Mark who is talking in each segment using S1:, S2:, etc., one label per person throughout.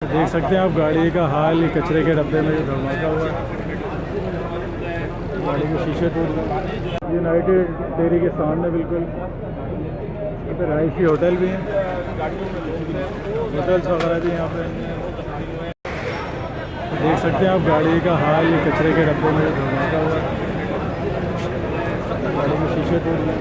S1: देख सकते हैं आप गाड़ी का हाल, कचरे के डब्बे में जो धमाका हुआ है, गाड़ी के शीशे टूट गए। यूनाइटेड डेयरी के सामने बिल्कुल यहाँ पे रहायशी होटल भी हैं, होटल्स वगैरह भी यहाँ पे। देख सकते हैं आप गाड़ी का हाल, कचरे के डब्बे में जो धमाका हुआ है, गाड़ी के शीशे टूट गए।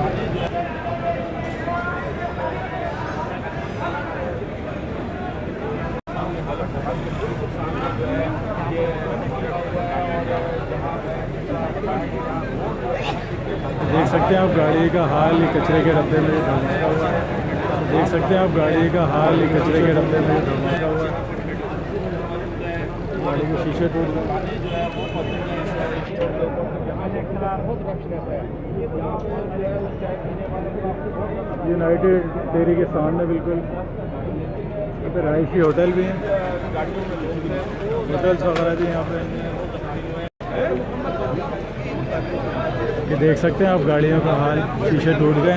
S1: देख सकते हैं आप गाड़ी का हाल, कचरे के डब्बे में जो धमाका हुआ है। देख सकते हैं आप गाड़ी का हाल, कचरे के डब्बे में जो धमाका हुआ है, गाड़ी के शीशे टूट गए। यूनाइटेड डेयरी के सामने बिल्कुल यहाँ पे रहायशी होटल भी हैं, होटल्स वगैरह भी यहाँ पे। ये देख सकते हैं आप गाड़ियों का हाल, शीशे टूट गए।